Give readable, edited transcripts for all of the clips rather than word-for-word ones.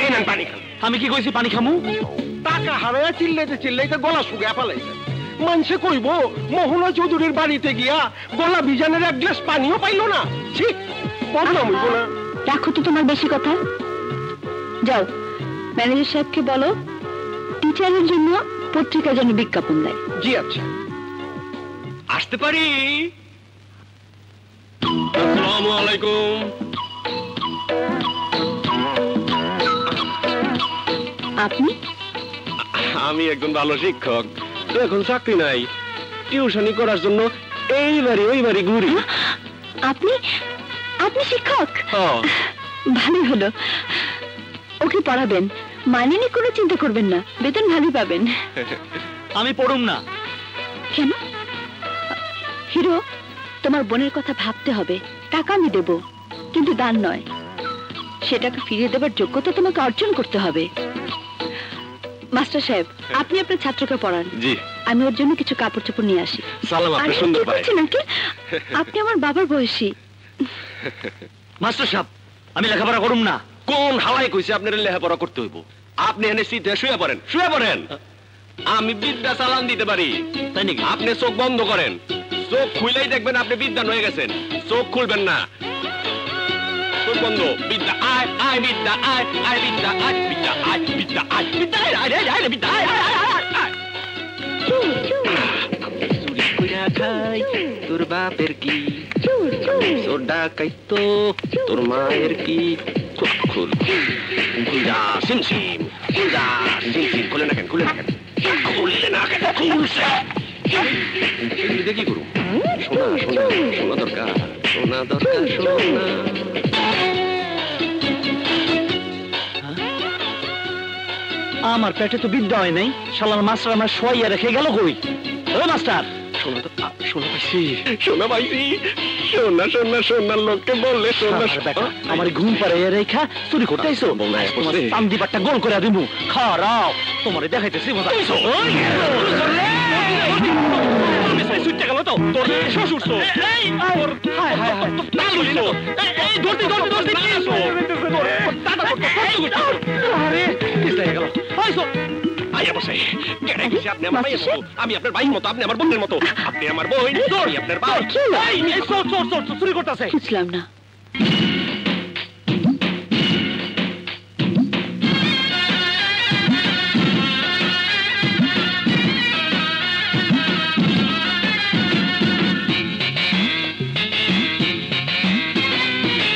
এই নেন পানি খান। আমি কি কইছি পানি খামু? টাকা হারায়া চিল্লাইতে গলা শুকিয়ে ফেলাইছে। মানুষে কইব মোহনা চৌধুরীর বাড়িতে গিয়া গলা ভিজানের এক গ্লাস পানিও পাইল না। ঠিক বদনাম হইব না? রাখো তো তোমার বেশি কথা। যাও ম্যানেজার সাহেবকে বলো টিচারের জন্য পত্রিকা যেন বিজ্ঞাপন দেয়। জি আচ্ছা, আসতে পারি? আসসালামু আলাইকুম। আপনি? আমি একজন ভালো শিক্ষক, এখন চাকরি নাই, টিউশনি করার জন্য এইবারে ওইবারে ঘুরি। আপনি আপনি শিক্ষক? ভালোই হলো। ওকে পড়াবেন, মাইনে নিয়ে কোনো চিন্তা করবেন না, বেতন ভালোই পাবেন। আমি পড়ুম না। কেন? হিরো, তোমার বোনের কথা ভাবতে হবে। টাকা আমি দেব, কিন্তু দান নয়। সেটাকে ফিরিয়ে দেবার যোগ্যতা তোমাকে অর্জন করতে হবে। মাস্টার সাহেব, আপনি আপনার ছাত্রকে পড়ান। জি। আমি ওর জন্য কিছু কাপড় চোপড় নিয়ে আসি। সালাম, আপনি সুন্দর ভাই। নাকি আপনি আমার বাবার বয়সী। মাস্টার সাহেব, আমি লেখাপড়া করুম না। কোন হাওয়ায় কইছে আপনার লেখাপড়া করতে হইব? আপনি এনে সিটে শুয়ে পড়েন, শুয়ে পড়েন। আমি বিদ্যা চালান দিতে পারি। তাই নাকি? আপনি চোখ বন্ধ করেন, চোখ খুইলেই দেখবেন আপনি বিদ্যান হয়ে গেছেন। চোখ খুলবেন না, চোখ বন্ধ। বিদ্যা আয় আয়, বিদ্যা আয় আয়, বিদ্যা আয়, বিদ্যা আয়, বিদ্যা আয়, বিদ্যা আয়, আয় আয় আয়, বিদ্যা আয় আয় আয় আয়। চুরি কইরা খাই তোর বাপের কি, চোর ডাকাইতো তোর মায়ের কি। খুল খুলজা সিমসিম, খুলজা সিমসিম। খুলে না কেন, খুলে না কেন, খুললে না কেন, খুলছে। দেখি করু। সোনা সোনা সোনা দরকার, সোনা দরকার, সোনা। আমার পেটে তো বিদ্যা হয় নাই। শালার মাস্টার আমার শোয়াইয়া রেখে গেল কই? ও মাস্টার, সোনা তো সোনা পাইছি, সোনা পাইছি। সোনা সোনা সোনার লোককে বললে সোনা। আমার ঘুম পারে রেখা চুরি করতে আইছো? চান্দি পাট্টা গোল করে দিমু। খারাও তোমারে দেখাইতেছি মজা। আমি আপনার ভাই মতো, আপনি আমার বোনের মতো। আপনি আমার বোন, আমি আপনার ভাই। চুরি করতেছে। বুঝলাম না।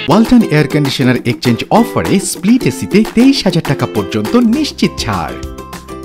ওয়ালটন এয়ার কন্ডিশনার এক্সচেঞ্জ অফারে স্প্লিট এসিতে 23,000 টাকা পর্যন্ত নিশ্চিত ছাড়।